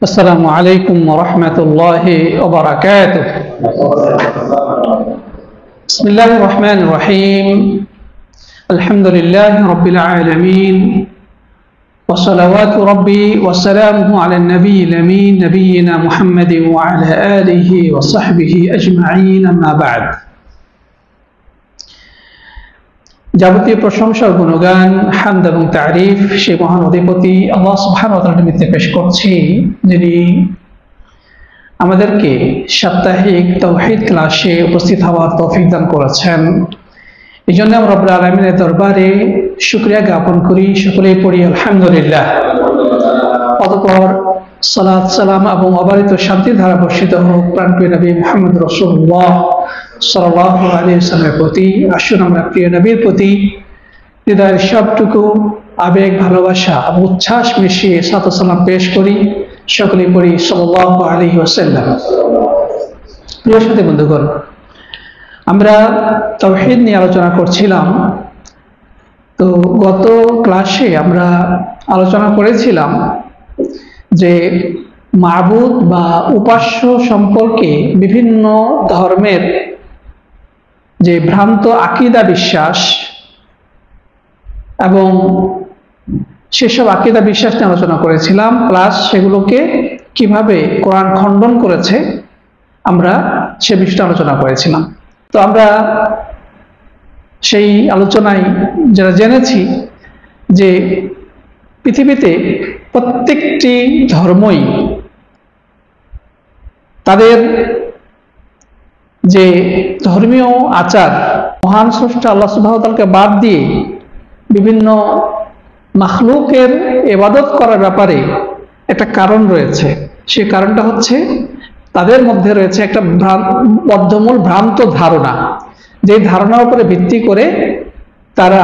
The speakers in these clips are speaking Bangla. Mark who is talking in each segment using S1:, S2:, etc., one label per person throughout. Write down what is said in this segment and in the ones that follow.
S1: السلام عليكم ورحمة الله وبركاته. بسم الله الرحمن الرحيم. الحمد لله رب العالمين، وصلوات ربي وسلامه على النبي الأمين نبينا محمد وعلى آله وصحبه أجمعين. أما بعد. যাবতীয় প্রশংসা ও গুণগান, হামদ এবং তারিফ সেই মহান অধিপতি আল্লাহ সুবহানাহু ওয়া তাআলার নিমিত্তে পেশ করছি, যিনি আমাদেরকে সাপ্তাহিক তাওহীদ ক্লাসে উপস্থিত হওয়ার তৌফিক দান করেছেন। এই জন্য আমরা রব্বুল আলামিনের দরবারে শুকরিয়া জ্ঞাপন করি, সকলেই পড়ি আলহামদুলিল্লাহ। অতঃপর সালাত সালাম এবং অবারিত শান্তির ধারা বর্ষিত হোক প্রাণপ্রিয় নবী মুহাম্মদ রাসূলুল্লাহ সাল্লাল্লাহু আলাইহি ওয়াসাল্লামের প্রতি। আসুন আমরা প্রিয় নবীর প্রতি হৃদয়ের সবটুকু আবেগ, ভালোবাসা এবং উচ্ছ্বাস মিশিয়ে সালাত সালাম পেশ করি, সকলেই পড়ি সাল্লাল্লাহু আলাইহি ওয়াসাল্লাম। প্রিয় সাথী বন্ধুগণ, আমরা তাওহীদ নিয়ে আলোচনা করছিলাম। তো গত ক্লাসে আমরা আলোচনা করেছিলাম যে মাবুদ বা উপাস্য সম্পর্কে বিভিন্ন ধর্মের যে ভ্রান্ত আকীদা বিশ্বাস এবং সেসব আকীদা বিশ্বাস নিয়ে আলোচনা করেছিলাম, প্লাস সেগুলোকে কিভাবে কোরআন খণ্ডন করেছে আমরা সে বিষয়টা আলোচনা করেছিলাম। তো আমরা সেই আলোচনায় যারা জেনেছি যে পৃথিবীতে প্রত্যেকটি ধর্মই তাদের যে ধর্মীয় আচার মহান স্রষ্টা আল্লাহ সুবহানাহু ওয়া তাআলাকে বাদ দিয়ে বিভিন্ন মাখলুকের ইবাদত করার ব্যাপারে একটা কারণ রয়েছে। সেই কারণটা হচ্ছে তাদের মধ্যে রয়েছে একটা বদ্ধমূল ভ্রান্ত ধারণা, যে ধারণার উপরে ভিত্তি করে তারা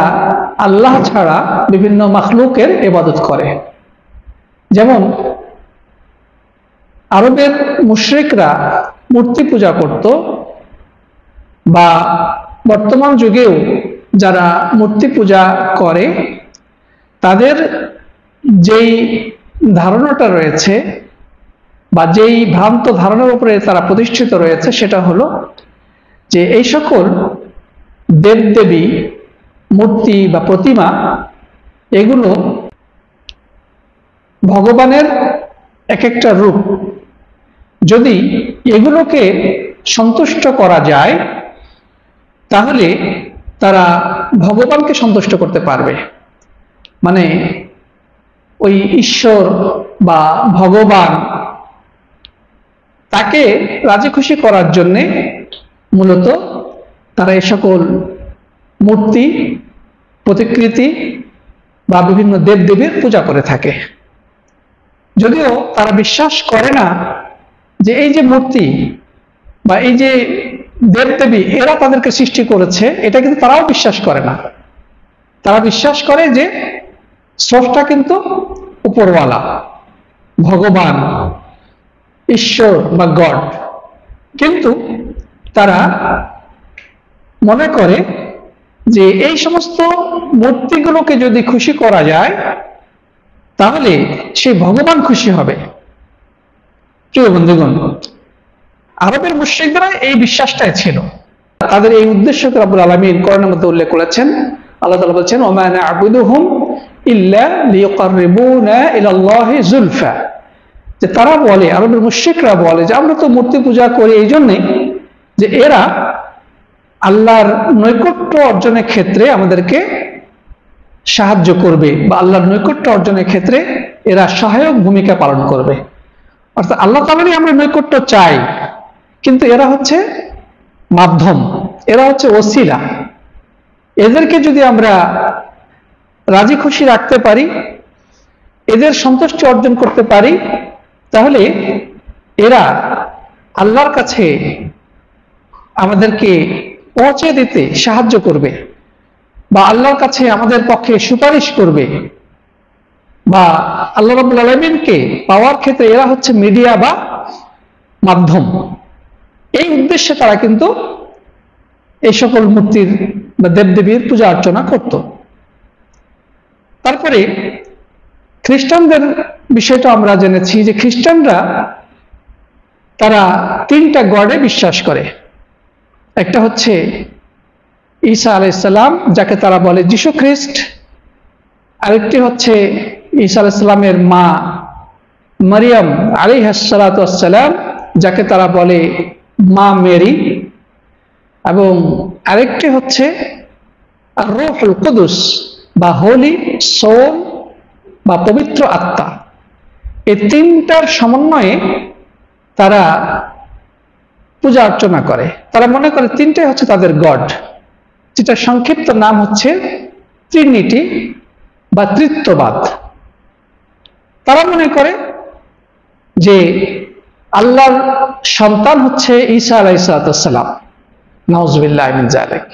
S1: আল্লাহ ছাড়া বিভিন্ন মাখলুকের ইবাদত করে। যেমন আরবের মুশরিকরা মূর্তি পূজা করত, বা বর্তমান যুগেও যারা মূর্তি পূজা করে তাদের যেই ধারণাটা রয়েছে বা যেই ভ্রান্ত ধারণার উপরে তারা প্রতিষ্ঠিত রয়েছে সেটা হলো যে এই সকল দেবদেবী মূর্তি বা প্রতিমা এগুলো ভগবানের এক একটা রূপ। যদি এগুলোকে সন্তুষ্ট করা যায় তাহলে তারা ভগবানকে সন্তুষ্ট করতে পারবে। মানে ওই ঈশ্বর বা ভগবান তাকে রাজি খুশি করার জন্যে মূলত তারা এই সকল মূর্তি, প্রতিকৃতি বা বিভিন্ন দেবদেবীর পূজা করে থাকে। যদিও তারা বিশ্বাস করে না যে এই যে মূর্তি বা এই যে দেবদেবী এরা তাদেরকে সৃষ্টি করেছে, এটা কিন্তু তারাও বিশ্বাস করে না। তারা বিশ্বাস করে যে স্রষ্টা কিন্তু উপরওয়ালা, ভগবান, ঈশ্বর বা গড। কিন্তু তারা মনে করে যে এই সমস্ত মূর্তিগুলোকে যদি খুশি করা যায় তাহলে সেই ভগবান খুশি হবে। প্রিয় বন্ধুগণ, আরবের মুশরিকরা এই বিশ্বাসটাই ছিল। তাদের এই উদ্দেশ্যকে রব্বুল আলামিন কোরআনের মধ্যে উল্লেখ করেছেন। আল্লাহ তাআলা বলেছেন, ওয়া মা না'বুদুহুম ইল্লা লিইকাররিবুনা ইলাল্লাহি যুলফা। যে তারা বলে, আরবের মুশরিকরা বলে যে আমরা তো মূর্তি পূজা করি এই জন্যে যে এরা আল্লাহর নৈকট্য অর্জনের ক্ষেত্রে আমাদেরকে সাহায্য করবে, বা আল্লাহর নৈকট্য অর্জনের ক্ষেত্রে এরা সহায়ক ভূমিকা পালন করবে। অর্থাৎ আল্লাহ তাআলারই আমরা নৈকট্য চাই, কিন্তু এরা হচ্ছে মাধ্যম, এরা হচ্ছে ওসিলা। এদেরকে যদি আমরা রাজি খুশি রাখতে পারি, এদের সন্তুষ্টি অর্জন করতে পারি, তাহলে এরা আল্লাহর কাছে আমাদেরকে পৌঁছে দিতে সাহায্য করবে, বা আল্লাহর কাছে আমাদের পক্ষে সুপারিশ করবে, বা আল্লাহ রাব্বুল আলামিনকে পাওয়ার ক্ষেত্রে এরা হচ্ছে মিডিয়া বা মাধ্যম। এই উদ্দেশ্যে তারা কিন্তু এই সকল মূর্তির বা দেবদেবীর পূজা অর্চনা করত। তারপরে খ্রিস্টানদের বিষয়টা আমরা জেনেছি যে খ্রিস্টানরা তারা তিনটা গডে বিশ্বাস করে। একটা হচ্ছে ঈসা আলাইহিস সালাম, যাকে তারা বলে যিশু খ্রিস্ট। আরেকটি হচ্ছে ঈসা আলাইহিস সালামের মা মারিয়াম আলাইহিস সালাতু ওয়াস সালাম, যাকে তারা বলে মা মেরি। এবং আরেকটি হচ্ছে আর রূহুল কুদুস বা হোলি সোল বা পবিত্র আত্মা। এই তিনটার সমন্বয়ে তারা পূজা অর্চনা করে। তারা মনে করে তিনটাই হচ্ছে তাদের গড, যেটা সংক্ষিপ্ত নাম হচ্ছে ট্রিনিটি বা ত্রিত্ববাদ। তারা মনে করে যে আল্লাহর সন্তান হচ্ছে ঈসা আলাইহিস সালাম, নাউজুবিল্লাহি মিন যালিক।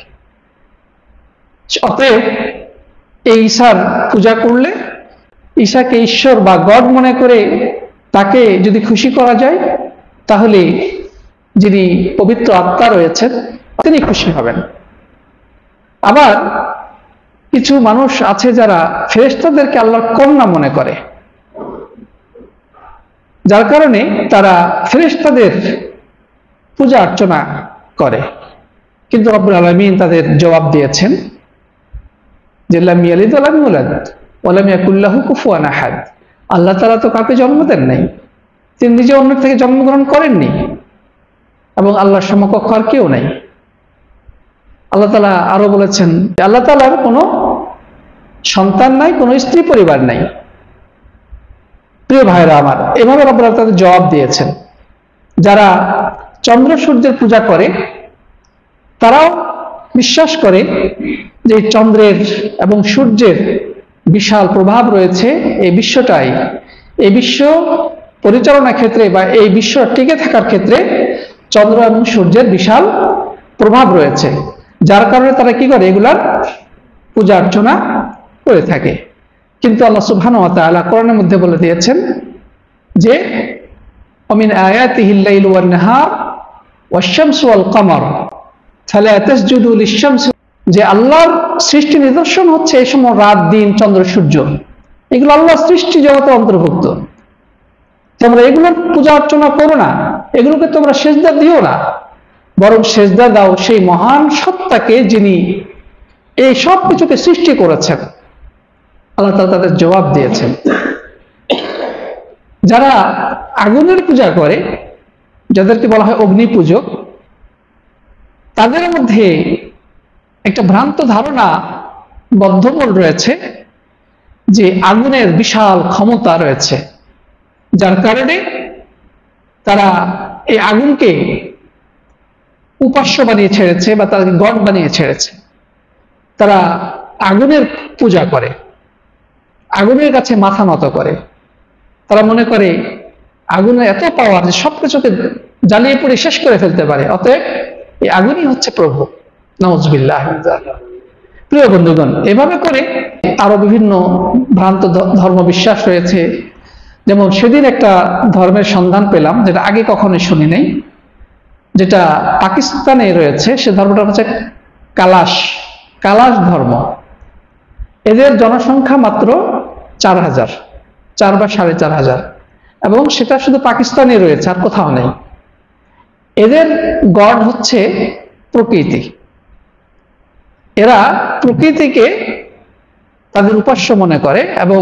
S1: অতএব এই ঈসার পূজা করলে, ঈসাকে ঈশ্বর বা গড মনে করে তাকে যদি খুশি করা যায়, তাহলে যিনি পবিত্র আত্মা রয়েছেন তিনি খুশি হবেন। আবার কিছু মানুষ আছে যারা ফেরেশতাদেরকে আল্লাহর কন্যা মনে করে, যার কারণে তারা ফেরেশতাদের পূজা অর্চনা করে। কিন্তু রব্বুল আলামিন তাদের জবাব দিয়েছেন যে লাম ইয়ালিদ ওয়া লাম ইউলাদ ওয়া লাম ইয়াকুল লাহু কুফুয়ান আহাদ। আল্লাহ তাআলা তো কাউকে জন্ম দেন নাই, তিনি নিজে অন্য থেকে জন্মগ্রহণ করেননি, এবং আল্লাহর সমকক্ষ আর কেউ নাই। আল্লাহ তাআলা আরো বলেছেন যে আল্লাহ তাআলার কোনো সন্তান নাই, কোনো স্ত্রী পরিবার নাই। প্রিয় ভাইরা আমার, এভাবে রব্বুল আলামিন তাদের জবাব দিয়েছেন। যারা চন্দ্র সূর্যের পূজা করে তারাও বিশ্বাস করে যে চন্দ্রের এবং সূর্যের বিশাল প্রভাব রয়েছে এই বিশ্বটাই। এই বিশ্ব পরিচালনার ক্ষেত্রে বা এই বিশ্ব টিকে থাকার ক্ষেত্রে চন্দ্র এবং সূর্যের বিশাল প্রভাব রয়েছে, যার কারণে তারা কি করে, এগুলার পূজা অর্চনা করে থাকে। কিন্তু আল্লাহ সুবহানাহু ওয়া তাআলা কোরআনের মধ্যে বলে দিয়েছেন যে ওমিন আয়াতিহিল লাইলু ওয়ান নাহার ওয়াশ শামসু ওয়াল কমর ফালা তাসজুদু লিশ-শামসি, যে আল্লাহর সৃষ্টি নিদর্শন হচ্ছে এই সময় রাত, দিন, চন্দ্র, সূর্য। এগুলো আল্লাহর সৃষ্টি জগতে অন্তর্ভুক্ত। তোমরা এগুলোর পূজা অর্চনা করো না, এগুলোকে তোমরা সেজদা দিও না, বরং সেজদা দাও সেই মহান সত্তাকে যিনি এই সব কিছুকে সৃষ্টি করেছেন। আল্লাহ তাআলা তাদের জবাব দিয়েছেন। যারা আগুনের পূজা করে, যাদেরকে বলা হয় অগ্নি পূজক, তাদের মধ্যে একটা ভ্রান্ত ধারণা বদ্ধমূল রয়েছে যে আগুনের বিশাল ক্ষমতা রয়েছে, যার কারণে তারা এই আগুনকে উপাস্য বানিয়ে ছেড়েছে বা তাদেরকে গড বানিয়ে ছেড়েছে। তারা আগুনের পূজা করে, আগুনের কাছে মাথা নত করে। তারা মনে করে আগুনের এত পাওয়ার যে সবকিছুকে জ্বালিয়ে পুড়ে শেষ করে ফেলতে পারে, অতএব এই আগুনই হচ্ছে প্রভু। নাউজুবিল্লাহ। প্রিয় বন্ধুগণ, এভাবে করে আরো বিভিন্ন ভ্রান্ত ধর্ম বিশ্বাস রয়েছে। যেমন সেদিন একটা ধর্মের সন্ধান পেলাম, যেটা আগে কখনোই শুনি নাই, যেটা পাকিস্তানে রয়েছে। সে ধর্মটা হচ্ছে কালাশ ধর্ম। এদের জনসংখ্যা মাত্র 4000, 4 বা 4.5 এবং সেটা শুধু পাকিস্তানে রয়েছে, আর কোথাও নেই। এদের গড হচ্ছে প্রকৃতি। এরা প্রকৃতিকে তাদের উপাস্য মনে করে এবং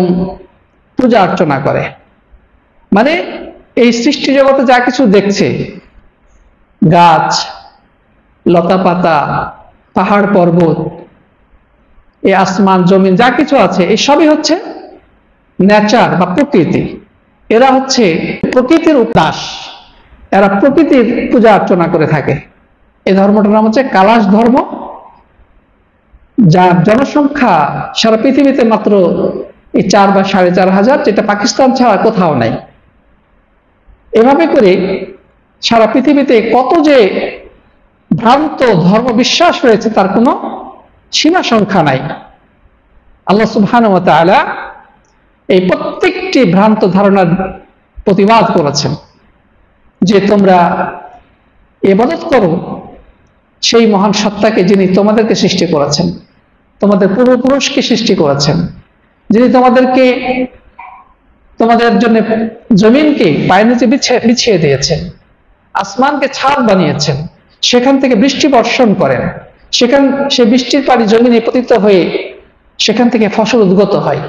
S1: পূজা অর্চনা করে। মানে এই সৃষ্টি জগতে যা কিছু দেখছে, গাছ, লতা পাতা, পাহাড় পর্বত, এই আসমান জমিন যা কিছু আছে, এই সবই হচ্ছে নেচার বা প্রকৃতি। এরা হচ্ছে প্রকৃতির দাস, এরা প্রকৃতির পূজা অর্চনা করে থাকে। এই ধর্মটার নাম হচ্ছে কালাশ ধর্ম, যার জনসংখ্যা সারা পৃথিবীতে মাত্র এই 4 বা 4.5 যেটা পাকিস্তান ছাড়া কোথাও নাই। এভাবে করে সারা পৃথিবীতে কত যে ভ্রান্ত ধর্ম বিশ্বাস রয়েছে তার কোনো সীমা সংখ্যা নাই। আল্লাহ সুবহানাহু ওয়া তাআলা এই প্রত্যেকটি ভ্রান্ত ধারণার প্রতিবাদ করেছেন যে তোমরা ইবাদত করো সেই মহান সত্তাকে যিনি তোমাদেরকে সৃষ্টি করেছেন, তোমাদের পূর্বপুরুষকে সৃষ্টি করেছেন, যিনি তোমাদেরকে তোমাদের জন্য জমিনকে পায়ের নিচে বিছিয়ে দিয়েছেন, আসমানকে ছাদ বানিয়েছেন, সেখান থেকে বৃষ্টি বর্ষণ করেন, সে বৃষ্টির পানি জমিনে পতিত হয়ে সেখান থেকে ফসল উদ্গত হয়।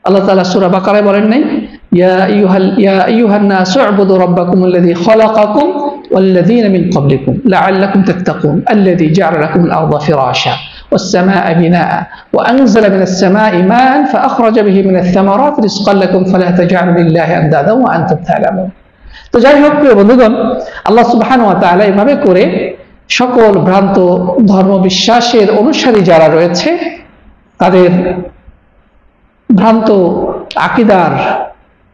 S1: আল্লাহ তাআলা সূরা বাকারায় বলেন নাই, ইয়া আইয়ুহান নাসু উবুদু রাব্বাকুমুল্লাযী খালাকাকুম ওয়াল্লাযীনা মিন ক্বাবলিকুম লাআল্লাকুম তাত্তাকুন আল্লাযী জা'আলা লাকুমুল আরদা ফিরাশা والسماء بناء وأنزل من السماء ماء فأخرج به من الثمرات رزقا لكم فلا تجعلوا لله أندادا وأنتم تعلمون। তো যাই হোক প্রিয় বন্ধুগণ, আল্লাহ সুবহানাহু ওয়া তাআলা এভাবে করে সকল ভ্রান্ত ধর্ম বিশ্বাসের অনুসারী যারা রয়েছে তাদের ভ্রান্ত আকীদার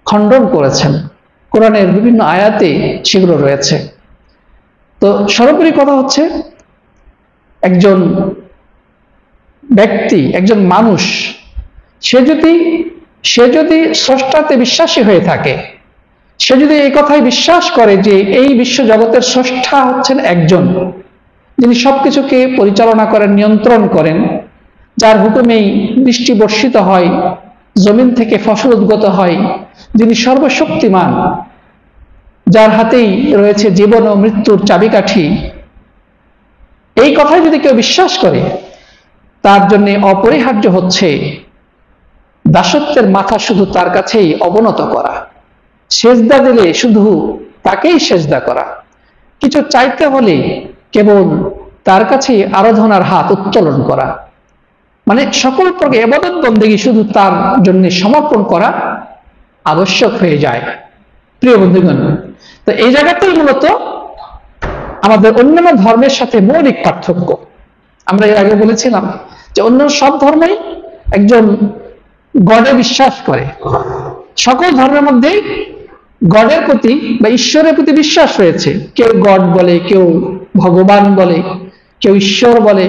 S1: খণ্ডন করেছেন। কোরআনের বিভিন্ন আয়াতে সেগুলো রয়েছে। তো সর্বোপরি কথা হচ্ছে, একজন ব্যক্তি, একজন মানুষ, সে যদি স্রষ্টাতে বিশ্বাসী হয়ে থাকে, সে যদি এই কথাই বিশ্বাস করে যে এই বিশ্ব জগতের স্রষ্টা হচ্ছেন একজন, যিনি সবকিছুকে পরিচালনা করেন, নিয়ন্ত্রণ করেন, যার হুকুমেই বৃষ্টি বর্ষিত হয়, জমিন থেকে ফসল উদ্গত হয়, যিনি সর্বশক্তিমান, যার হাতেই রয়েছে জীবন ও মৃত্যুর চাবিকাঠি, এই কথাই যদি কেউ বিশ্বাস করে, তার জন্য অপরিহার্য হচ্ছে দাসত্বের মাথা শুধু তার কাছেই অবনত করা, সেজদা দিলে শুধু তাকেই সেজদা করা, কিছু চাইতে হলে কেবল তার কাছেই আরাধনার হাত উত্তোলন করা, মানে সকল প্রকার ইবাদত বন্দেগী শুধু তার জন্য সমর্পণ করা আবশ্যক হয়ে যায়। প্রিয় বন্ধুগণ, তো এই জায়গাতেই মূলত আমাদের অন্যান্য ধর্মের সাথে মৌলিক পার্থক্য। আমরা এর আগে বলেছিলাম যে অন্য সব ধর্মই একজন গডে বিশ্বাস করে, সকল ধর্মের মধ্যে গডের প্রতি বা ঈশ্বরের প্রতি বিশ্বাস রয়েছে। কেউ গড বলে, কেউ ভগবান বলে, কেউ ঈশ্বর বলে,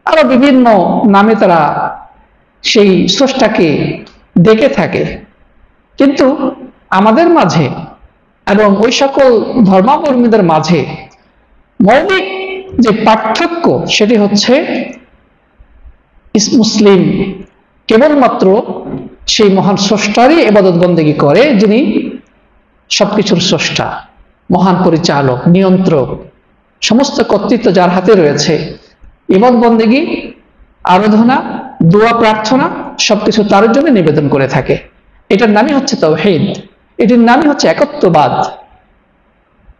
S1: আরো বিভিন্ন নামে তারা সেই স্রষ্টাকে ডেকে থাকে। কিন্তু আমাদের মাঝে এবং ওই সকল ধর্মাবলম্বীদের মাঝে মৌলিক যে পার্থক্য, সেটি হচ্ছে মুসলিম কেবলমাত্র সেই মহান স্রষ্টারই ইবাদত বন্দেগী করে, যিনি সবকিছুর স্রষ্টা, মহান পরিচালক, নিয়ন্ত্রক, সমস্ত কর্তৃত্ব যার হাতে রয়েছে। ইবাদত বন্দেগী, আরাধনা, দোয়া, প্রার্থনা সবকিছু তার জন্য নিবেদন করে থাকে। এটার নামই হচ্ছে তাওহীদ, এটির নামই হচ্ছে একত্ববাদ।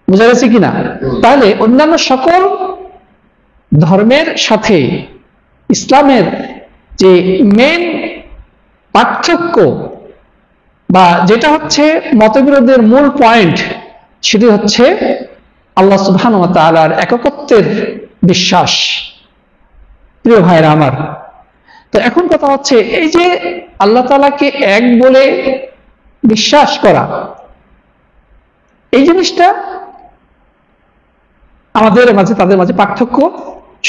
S1: বুঝা গেছে কিনা? তাহলে অন্যান্য সকল ধর্মের সাথে ইসলামের যে মেন পার্থক্য বা যেটা হচ্ছে মতবিরোধের মূল পয়েন্ট, সেটি হচ্ছে আল্লাহ সুবহানাহু ওয়া তাআলার একত্বের বিশ্বাস। প্রিয় ভাইরা আমার, তো এখন কথা হচ্ছে, এই যে আল্লাহ তাআলাকে এক বলে বিশ্বাস করা, এই জিনিসটা আমাদের মাঝে, তাদের মাঝে পার্থক্য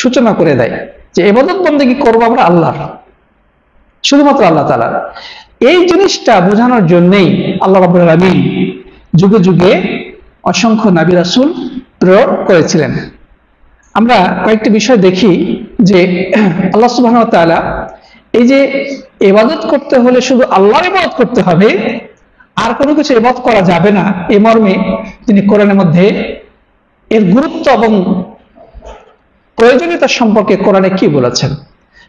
S1: সূচনা করে দেয় যে ইবাদত বন্দেগী করবো আমরা আল্লাহর, শুধুমাত্র আল্লাহ তাআলার। এই জিনিসটা বোঝানোর জন্যই আল্লাহ রাব্বুল আলামিন যুগে যুগে অসংখ্য নবী রাসূল প্রেরণ করেছিলেন। আমরা কয়েকটি বিষয় দেখি যে আল্লাহ সুবহানাহু ওয়া তাআলা এই যে ইবাদত করতে হলে শুধু আল্লাহর ইবাদত করতে হবে, আর কোনো কিছু ইবাদত করা যাবে না, এই মর্মে তিনি কোরআনের মধ্যে এর গুরুত্ব এবং প্রয়োজনীয়তা সম্পর্কে কোরআনে কি বলেছেন।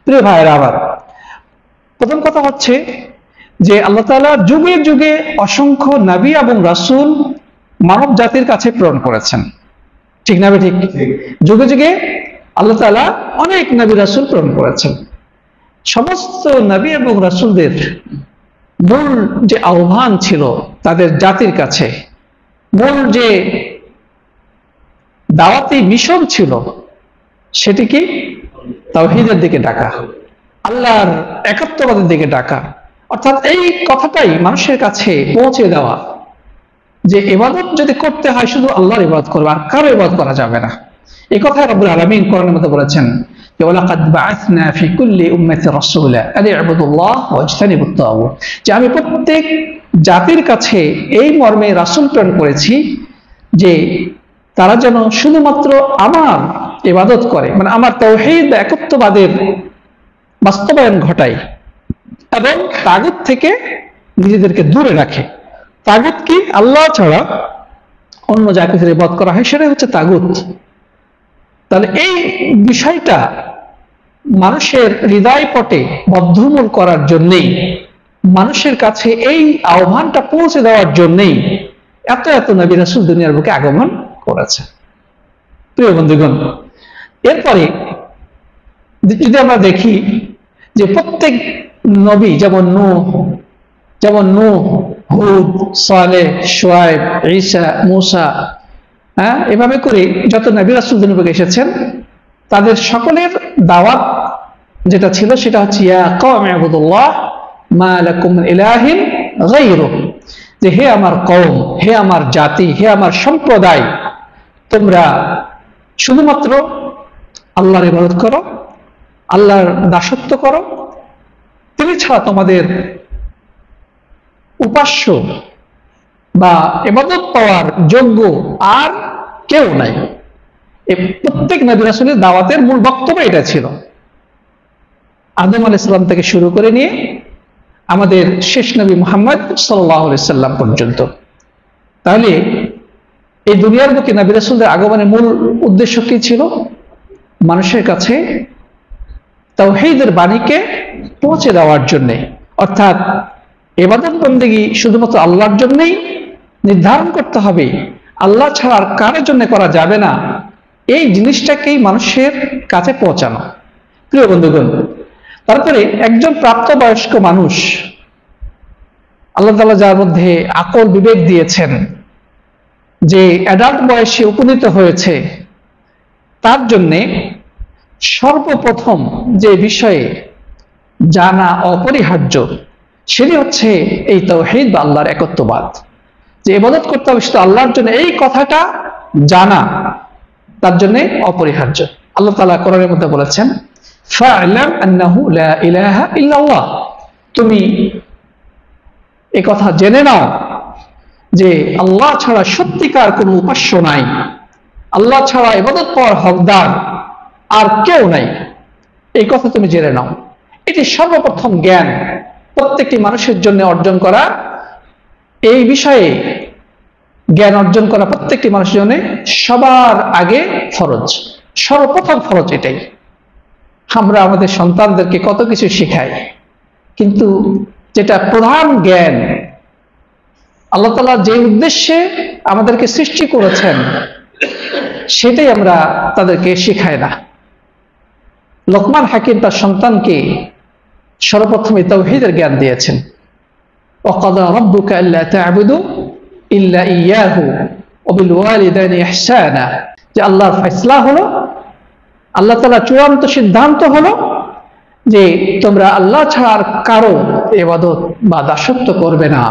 S1: প্রিয় ভাইয়েরা আমার, প্রথম কথা হচ্ছে যে আল্লাহ তাআলা যুগে যুগে অসংখ্য নবী এবং রাসূল মানব জাতির কাছে প্রেরণ করেছেন, ঠিক না? ঠিক, যুগে যুগে আল্লাহ তাআলা অনেক নবী রাসূল প্রেরণ করেছেন। সমস্ত নবী এবং রাসূলদের মূল যে আহ্বান ছিল তাদের জাতির কাছে, মূল যে দাওয়াতি মিশন ছিল, সেটি কি? তাওহীদের দিকে ডাকা, আল্লাহর একত্ববাদের দিকে ডাকা। অর্থাৎ এই কথাটাই মানুষের কাছে পৌঁছে দেওয়া যে ইবাদত যদি করতে হয় শুধু আল্লাহর ইবাদত করবে, আর কারো ইবাদত করা যাবে না। এই কথা রব্বুল আলামিন কোরআনের মধ্যে বলেছেন যে ওয়ালাকাদ বাআসনা ফি কুল্লি উম্মাতির রাসূলা আন ইবুদুল্লাহ ওয়াজতানিবুত তাগুত, যে আমি প্রত্যেক জাতির কাছে এই মর্মে রাসূল প্রেরণ করেছি যে তারা যেন শুধুমাত্র আমার ইবাদত করে, মানে আমার তাওহীদ একত্ববাদের বাস্তবায়ন ঘটায় এবং তাগুত থেকে নিজেদেরকে দূরে রাখে। তাগুত কি? আল্লাহ ছাড়া অন্য যা কিছু ইবাদত করা হয় সেটাই হচ্ছে তাগুত। তাহলে এই বিষয়টা মানুষের হৃদয় পটে বদ্ধমূল করার জন্যেই, মানুষের কাছে এই আহ্বানটা পৌঁছে দেওয়ার জন্যেই এত এত নবী রাসূল দুনিয়ার বুকে আগমন করেছে। প্রিয় বন্ধুগণ, এরপরে যদি আমরা দেখি যে প্রত্যেক নবী যেমন নূহ, হুদ, সালেহ, শুআয়ব, ঈসা, মূসা, এভাবে করে যত নবী রাসূল দুনিয়ার বুকে এসেছেন, তাদের সকলের দাওয়াত যেটা ছিল সেটা হচ্ছে ইয়া কওমি ইবুদুল্লাহ মা লাকুম মিন ইলাহিন গায়রুহু, যে হে আমার কওম, হে আমার জাতি, হে আমার সম্প্রদায়, তোমরা শুধুমাত্র আল্লাহর ইবাদত করো, আল্লাহর দাসত্ব করো, তিনি ছাড়া তোমাদের উপাস্য বা ইবাদত পাওয়ার যোগ্য আর কেউ নাই। এই প্রত্যেক নবী রাসূলের দাওয়াতের মূল বক্তব্য এটা ছিল, আদম আলাইহিস সালাম থেকে শুরু করে নিয়ে আমাদের শেষ নবী মুহাম্মদ সাল্লাল্লাহু আলাইহি সাল্লাম পর্যন্ত। তাহলে এই দুনিয়ার বুকে নবী রাসূলদের আগমনের মূল উদ্দেশ্য কি ছিল? মানুষের কাছে তাওহীদের বাণীকে পৌঁছে দেওয়ার জন্য, অর্থাৎ ইবাদত বন্দেগী শুধুমাত্র আল্লাহর জন্যই নির্ধারণ করতে হবে, আল্লাহ ছাড়া আর কারোর জন্য করা যাবে না, এই জিনিসটাকেই মানুষের কাছে পৌঁছানো। প্রিয় বন্ধুগণ, তারপরে একজন প্রাপ্তবয়স্ক মানুষ, আল্লাহ তাআলা যার মধ্যে আকল বিবেক দিয়েছেন, যে অ্যাডাল্ট বয়সে উপনীত হয়েছে, তার জন্যে সর্বপ্রথম যে বিষয়ে জানা অপরিহার্য সেটি হচ্ছে এই তাওহীদ বা আল্লাহর একত্ববাদ, যে ইবাদত করতে হবে শুধু আল্লাহর জন্য, এই কথাটা জানা তার জন্য অপরিহার্য। আল্লাহ তাআলা কোরআনের মধ্যে বলেছেন ফা'লাম আন্নাহু লা ইলাহা ইল্লাল্লাহ, তুমি এই কথা জেনে নাও যে আল্লাহ ছাড়া সত্যিকার কোনো উপাস্য নাই, আল্লাহ ছাড়া ইবাদত পাওয়ার হকদার আর কেউ নাই, এই কথা তুমি জেনে নাও। এটি সর্বপ্রথম জ্ঞান প্রত্যেকটি মানুষের জন্য অর্জন করা, এই বিষয়ে জ্ঞান অর্জন করা প্রত্যেকটি মানুষের জন্য সবার আগে ফরজ, সর্বপ্রথম ফরজ এটাই। আমরা আমাদের সন্তানদেরকে কত কিছু শেখাই, কিন্তু যেটা প্রধান জ্ঞান, আল্লাহ তাআলা যে উদ্দেশ্যে আমাদেরকে সৃষ্টি করেছেন সেটাই আমরা তাদেরকে শেখাই না। লোকমান হাকিম তার সন্তানকে সর্বপ্রথমে তাওহীদের জ্ঞান দিয়েছেন, ওয়াকাদা রাব্বুকা আল্লা তা'বুদু ইল্লা ইয়াহু ওয়া বিল ওয়ালিদাইনি ইহসানা, যে আল্লাহর ফয়সালা হলো, আল্লাহ তাআলা চূড়ান্ত সিদ্ধান্ত হলো যে তোমরা আল্লাহ ছাড়া আর কারো ইবাদত বা দাসত্ব করবে না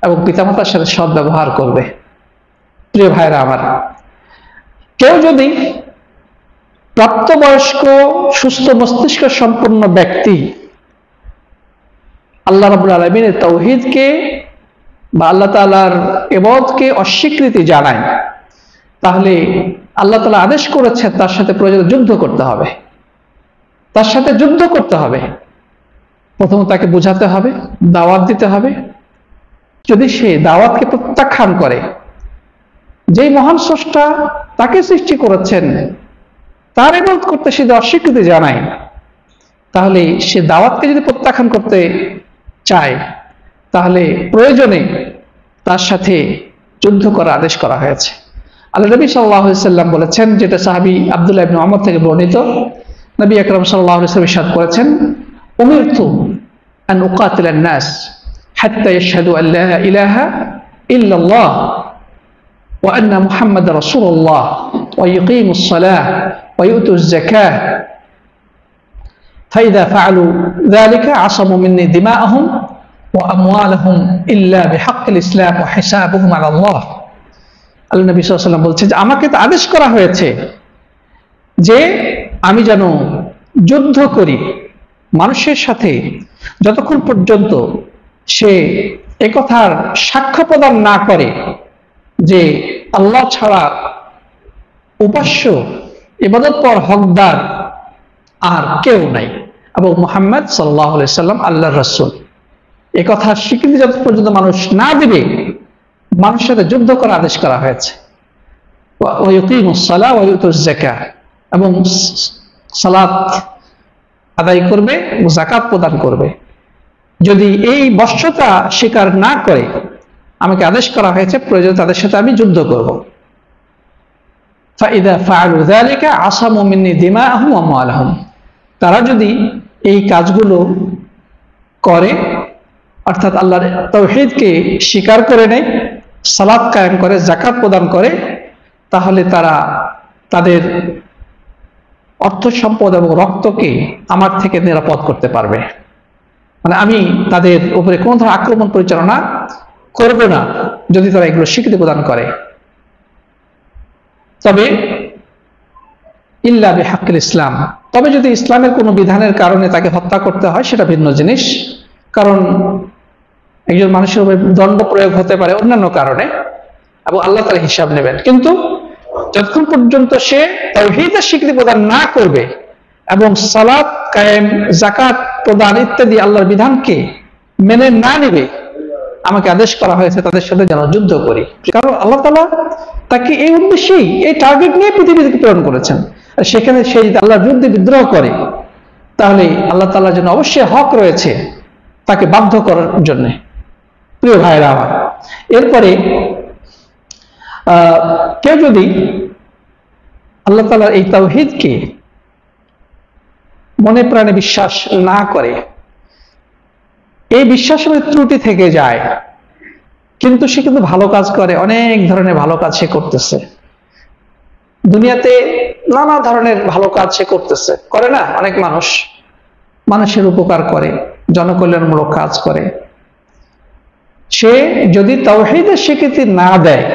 S1: এবং পিতামাতার সাথে সৎ ব্যবহার করবে। প্রিয় ভাইরা আমার, কেউ যদি প্রাপ্তবয়স্ক সুস্থ মস্তিষ্ক সম্পন্ন ব্যক্তি আল্লাহ রাব্বুল আলামিনের তাওহীদকে বা আল্লাহ তাআলার ইবাদতকে অস্বীকৃতি জানায়, তাহলে আল্লাহ তাআলা আদেশ করেছেন তার সাথে প্রয়োজনে যুদ্ধ করতে হবে, তার সাথে যুদ্ধ করতে হবে। প্রথমত তাকে বোঝাতে হবে, দাওয়াত দিতে হবে। যদি সে দাওয়াতকে প্রত্যাখ্যান করে, যেই মহান স্রষ্টা তাকে সৃষ্টি করেছেন তার ইবাদত করতে সে অস্বীকৃতি জানায়, তাহলে সে দাওয়াতকে যদি প্রত্যাখ্যান করতে চায়, তাহলে প্রয়োজনে তার সাথে যুদ্ধ করার আদেশ করা হয়েছে। আল্লাহ নবী সাল্লাল্লাহু আলাইহি সাল্লাম বলেছেন, যেটা সাহাবী আব্দুল্লাহ ইবনে ওমর থেকে বর্ণিত, নবী আকরাম সাল্লাল্লাহু আলাইহি ওয়াসাল্লাম ইরশাদ করেছেন, উমিরতু আন উকাতিলান নাস হাত্তা ইয়াশহাদু আন লা ইলাহা ইল্লাল্লাহ ওয়া আন্না মুহাম্মাদার রাসূলুল্লাহ ওয়া ইয়ুকিমুস সালাহ ওয়া ইউতুজ যাকাহ ফাইযা ফাআলু যালিকা আসামু মিন্নি দিমাআহুম ওয়া আমওয়ালাহুম ইল্লা বিহাক্কিল ইসলাম ওয়া হিসাবুহুম আলা আল্লাহ। আল্লাহ নবী সাল্লাল্লাহু আলাইহি ওয়াসাল্লাম বলছেন যে আমাকে তো আদেশ করা হয়েছে যে আমি যেন যুদ্ধ করি মানুষের সাথে যতক্ষণ পর্যন্ত সে একথার সাক্ষ্য প্রদান না করে যে আল্লাহ ছাড়া উপাস্য ইবাদত পাওয়ার হকদার আর কেউ নাই এবং মুহাম্মদ সাল্লাল্লাহু আলাইহি সাল্লাম আল্লাহর রাসূল। এ কথার স্বীকৃতি যত পর্যন্ত মানুষ না দিবে, মানুষের সাথে যুদ্ধ করার আদেশ করা হয়েছে। এবং সালাত আদায় করবে, যাকাত প্রদান করবে। যদি এই বশ্যতা স্বীকার না করে, আমাকে আদেশ করা হয়েছে প্রয়োজন তাদের সাথে আমি যুদ্ধ করব। তারা যদি এই কাজগুলো করে, অর্থাৎ আল্লাহর তাওহীদকে স্বীকার করে নেয়, সালাত কায়েম করে, যাকাত প্রদান করে, তাহলে তারা তাদের অর্থ সম্পদ এবং রক্তকে আমার থেকে নিরাপদ করতে পারবে। মানে আমি তাদের উপরে কোন ধরনের আক্রমণ পরিচালনা করব না যদি তারা এগুলো স্বীকৃতি প্রদান করে। তবে ইল্লা বিহাক্কিল ইসলাম, তবে যদি ইসলামের কোনো বিধানের কারণে তাকে হত্যা করতে হয় সেটা ভিন্ন জিনিস। কারণ একজন মানুষের উপরে দণ্ড প্রয়োগ হতে পারে অন্যান্য কারণে, এবং আল্লাহ তাআলা হিসাব নেবেন। কিন্তু যতক্ষণ পর্যন্ত সে তাওহীদের স্বীকৃতি প্রদান না করবে এবং সালাত কায়েম, যাকাত প্রদান ইত্যাদি আল্লাহর বিধানকে মেনে না নেবে, আমাকে আদেশ করা হয়েছে তাদের সাথে যেন যুদ্ধ করি। কারণ আল্লাহ তাআলা তাকে এই উদ্দেশ্যেই, এই টার্গেট নিয়ে পৃথিবীতে প্রেরণ করেছেন। আর সেখানে সে যদি আল্লাহর বিরুদ্ধে বিদ্রোহ করে, তাহলে আল্লাহ তাআলার জন্য অবশ্যই হক রয়েছে তাকে বাধ্য করার জন্য। প্রিয় ভাইরা আমার, এরপরে কেউ যদি আল্লাহ তাআলার এই তাওহীদকে মনে প্রাণে বিশ্বাস না করে, এই বিশ্বাসের ত্রুটি থেকে যায়, কিন্তু সে কিন্তু ভালো কাজ করে, অনেক ধরনের ভালো কাজ সে করতেছে, দুনিয়াতে নানা ধরনের ভালো কাজ সে করতেছে, করে না? অনেক মানুষ মানুষের উপকার করে, জনকল্যাণমূলক কাজ করে। সে যদি তাওহীদের স্বীকৃতি না দেয়,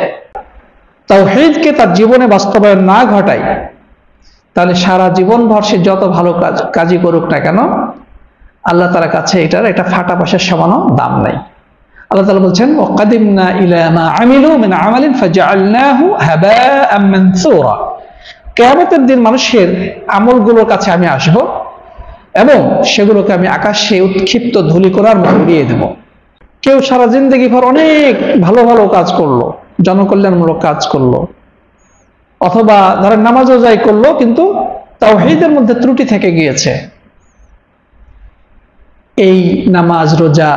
S1: তাওহীদকে তার জীবনে বাস্তবায়ন না ঘটায়, তাহলে সারা জীবন ভর সে যত ভালো কাজই করুক না কেন, আল্লাহ তাআলার কাছে এটার একটা ফাটা পয়সার সমানও দাম নাই। আল্লাহ তাআলা বলছেন, ওয়াকাদিমনা ইলা মা আমিলু মিন আমালিন ফাজআলনাহু হাবাআম মানসুরা। কিয়ামতের দিন মানুষের আমলগুলোর কাছে আমি আসব এবং সেগুলোকে আমি আকাশে উৎক্ষিপ্ত ধূলিকণার মতো উড়িয়ে দেব। কেউ সারা জিন্দেগি ভর অনেক ভালো ভালো কাজ করলো, জনকল্যাণমূলক কাজ করলো, অথবা ধরেন নামাজ রোজা করলো, কিন্তু তাওহীদের মধ্যে ত্রুটি থেকে গিয়েছে। এই নামাজ রোজা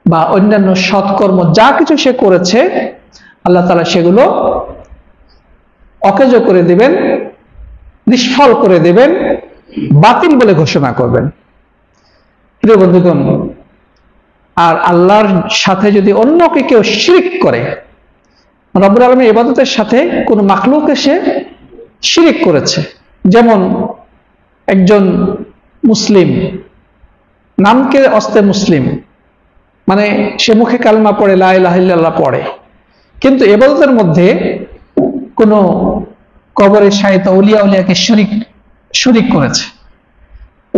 S1: বা অন্যান্য সৎকর্ম যা কিছু সে করেছে, আল্লাহ তাআলা সেগুলো অকেজো করে দিবেন, নিষ্ফল করে দেবেন, বাতিল বলে ঘোষণা করবেন। প্রিয় বন্ধুগণ, আর আল্লাহর সাথে যদি অন্যকে কেউ শিরক করে, রব্বুল আলামিনের ইবাদতের সাথে কোন মাখলুক এসে শিরক করেছে, যেমন একজন মুসলিম, নামকে অস্তে মুসলিম, মানে সে মুখে কালেমা পড়ে, লা ইলাহা ইল্লাল্লাহ পড়ে, কিন্তু ইবাদতের মধ্যে কোন কবরে শায়িত ওলিয়া উলিয়াকে শরীক করেছে,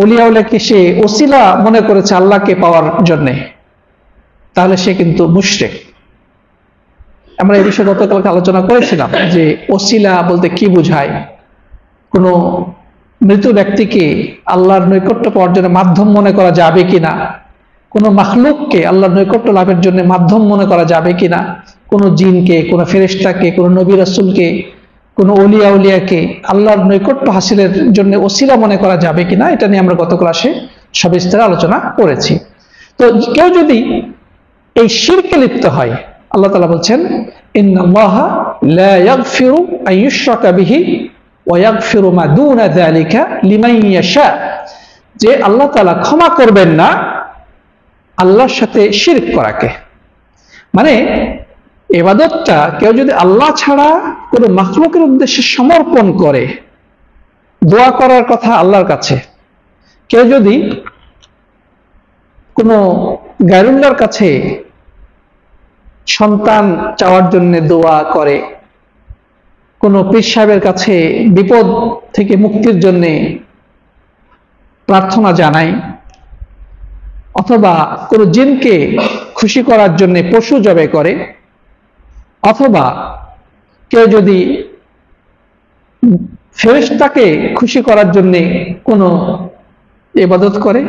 S1: ওলিয়া উলিয়াকে সে ওসিলা মনে করেছে আল্লাহকে পাওয়ার জন্য, তাহলে সে কিন্তু মুশরিক। আমরা এই বিষয়ে গতকালকে আলোচনা করেছিলাম যে ওসিলা বলতে কি বোঝায়। কোন মৃত ব্যক্তিকে আল্লাহর নৈকট্য পাওয়ার জন্য মাধ্যম মনে করা যাবে কিনা, কোন মাখলুককে আল্লাহর নৈকট্য লাভের জন্য মাধ্যম মনে করা যাবে কিনা, কোন জিনকে, কোন ফেরেশতাকে, কোন নবী রাসূলকে, কোন ওলিয়া উলিয়াকে আল্লাহর নৈকট্য হাসিলের জন্য ওসিলা মনে করা যাবে কিনা, এটা নিয়ে আমরা গত ক্লাসে সবিস্তারে আলোচনা করেছি। তো কেউ যদি এই শিরকে লিপ্ত হয়, আল্লাহ তাআলা বলছেন, ইন্নাল্লাহা লা ইয়াগফিরু আন ইউশরাকা বিহি ওয়া ইয়াগফিরু মা দুনা যালিকা লিমান ইয়াশা, যে আল্লাহ তাআলা ক্ষমা করবেন না আল্লাহর সাথে শিরক করাকে। মানে ইবাদতটা কেউ যদি আল্লাহ ছাড়া কোনো মাখলুকের উদ্দেশ্যে সমর্পণ করে, দোয়া করার কথা আল্লাহর কাছে, কেউ যদি কোনো গায়রুল্লাহর কাছে সন্তান চাওয়ার জন্য দোয়া করে, কোনো পীর সাহেবের কাছে বিপদ থেকে মুক্তির জন্য প্রার্থনা জানায়, অথবা কোনো জিনকে খুশি করার জন্য পশু জবাই করে, অথবা কেউ যদি ফেরেশতাকে খুশি করার জন্য কোনো ইবাদত করে,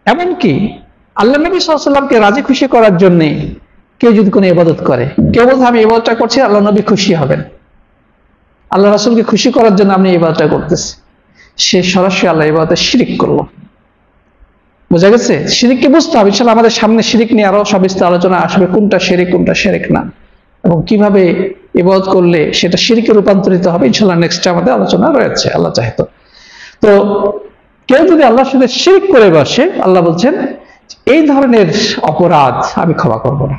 S1: এমনকি আল্লাহ নবী সাল্লাল্লাহু আলাইহি ওয়াসাল্লামকে রাজি খুশি করার জন্য কেউ যদি কোনো ইবাদত করে, কেউ বলছে আমি ইবাদতটা করছি আল্লাহ নবী খুশি হবেন, আল্লাহ রাসূলকে খুশি করার জন্য আমি ইবাদতটা করতেছি, সে সরাসরি আল্লাহ ইবাদতে শিরিক করলো। বোঝা গেছে? শিরিককে বুঝতে হবে। ইনশাআল্লাহ আমাদের সামনে শিরিক নিয়ে আরো সবিস্তার আলোচনা আসবে, কোনটা শিরিক কোনটা শিরিক না, এবং কিভাবে ইবাদত করলে সেটা শিরিকে রূপান্তরিত হবে, ইনশাআল্লাহ নেক্সট আমাদের আলোচনা রয়েছে আল্লাহ চাহে তো। তো কেউ যদি আল্লাহর সাথে শিরিক করে বসে, আল্লাহ বলছেন এই ধরনের অপরাধ আমি ক্ষমা করব না,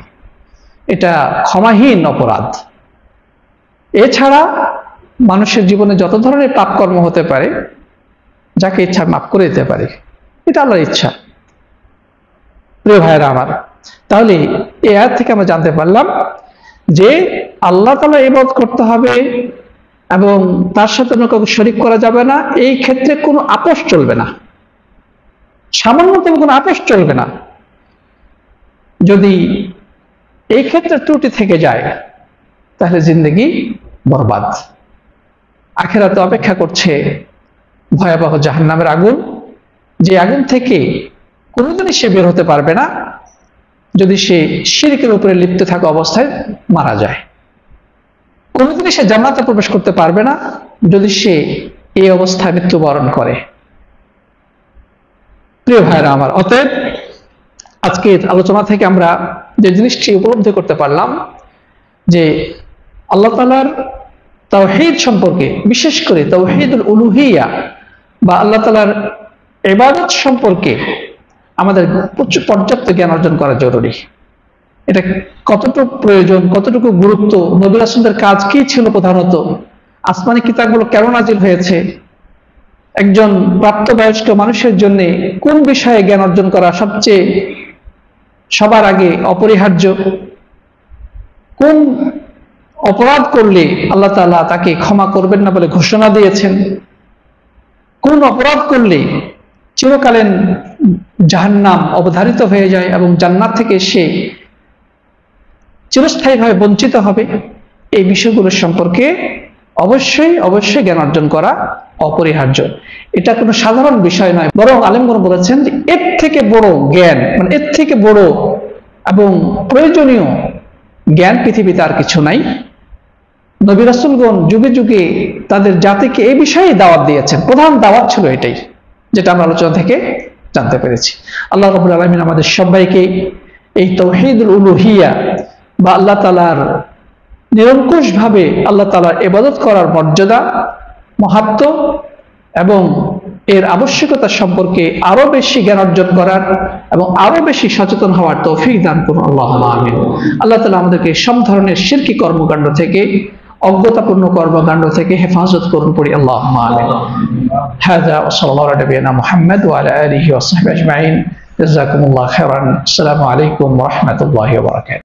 S1: এটা ক্ষমাহীন অপরাধ। এছাড়া মানুষের জীবনে যত ধরনের পাপ কর্ম হতে পারে, যাকে ইচ্ছা মাফ করে দিতে পারে, এটা আল্লাহর ইচ্ছা। প্রিয় ভাইয়েরা আমার, তাহলে এই আয়াত থেকে আমরা জানতে পারলাম যে আল্লাহ তাআলা ইবাদত করতে হবে এবং তার সাথে অন্য কাউকে শরীক করা যাবে না। এই ক্ষেত্রে কোনো আপোষ চলবে না, সামান্যতম কোনো আপোষ চলবে না। যদি এই ক্ষেত্রে ত্রুটি থেকে যায় তাহলে জিন্দেগি বরবাদ। আখিরাতে অপেক্ষা করছে ভয়াবহ জাহান্নামের আগুন, যে আগুন থেকে কোনোদিনই সে বের হতে পারবে না যদি সে শিরকের উপরে লিপ্ত থাকা অবস্থায় মারা যায়। কোনোদিনই সে জান্নাতে প্রবেশ করতে পারবে না যদি সে এই অবস্থায় মৃত্যুবরণ করে। প্রিয় ভাইরা আমার, অতএব আজকের আলোচনা থেকে আমরা যে জিনিসটি উপলব্ধি করতে পারলাম যে আল্লাহ তাআলার তাওহীদ সম্পর্কে, বিশেষ করে তাওহীদুল উলুহিয়া বা আল্লাহ তাআলার ইবাদত সম্পর্কে আমাদের পর্যাপ্ত জ্ঞান অর্জন করা জরুরি। এটা কতটুকু প্রয়োজন, কতটুকু গুরুত্ব, নবী রাসূলদের কাজ কি ছিল, প্রধানত আসমানি কিতাবগুলো কেন নাজিল হয়েছে, একজন প্রাপ্তবয়স্ক মানুষের জন্য কোন বিষয়ে জ্ঞান অর্জন করা সবচেয়ে সবার আগে অপরিহার্য, কোন অপরাধ করলে আল্লাহ তাআলা তাকে ক্ষমা করবেন না বলে ঘোষণা দিয়েছেন, কোন অপরাধ করলে চিরকালীন জাহান্নাম অবধারিত হয়ে যায় এবং জান্নাত থেকে সে চিরস্থায়ীভাবে বঞ্চিত হবে, এই বিষয়গুলো সম্পর্কে অবশ্যই অবশ্যই জ্ঞান অর্জন করা অপরিহার্য। এটা কোনো সাধারণ বিষয় নয়, বরং আলেমগণ বলেছেন যে এর থেকে বড় জ্ঞান, মানে এর থেকে বড় এবং প্রয়োজনীয় জ্ঞান পৃথিবীতে আর কিছু নাই। নবী রাসূলগণ যুগে যুগে তাদের জাতিকে এই বিষয়ে দাওয়াত দিয়েছেন, প্রধান দাওয়াত ছিল এটাই, যেটা আমরা আলোচনা থেকে জানতে পেরেছি। আল্লাহ রাব্বুল আলামিন আমাদের সবাইকে এই তাওহীদুল উলুহিয়া বা আল্লাহ তাআলার নিরঙ্কুশভাবে আল্লাহ তাআলার ইবাদত করার মর্যাদা, মাহাত্ম্য এবং এর আবশ্যকতা সম্পর্কে আরো বেশি জ্ঞান অর্জন করার এবং আরো বেশি সচেতন হওয়ার তৌফিক দান করুন, আল্লাহুম্মা আমিন। আল্লাহ তাআলা আমাদেরকে সব ধরনের শিরকি কর্মকাণ্ড থেকে, অজ্ঞতাপূর্ণ কর্মকাণ্ড থেকে হেফাজত করুন, পড়ি আল্লাহুম্মা আমিন। হাযা ওয়া সাল্লাল্লাহু আলা নবিয়িনা মুহাম্মদ ওয়া আলা আলিহি ওয়া সাহবিহি আজমাইন। জাযাকুমুল্লাহু খাইরান। আসসালামু আলাইকুম ওয়া রাহমাতুল্লাহি ওয়া বারাকাতুহু।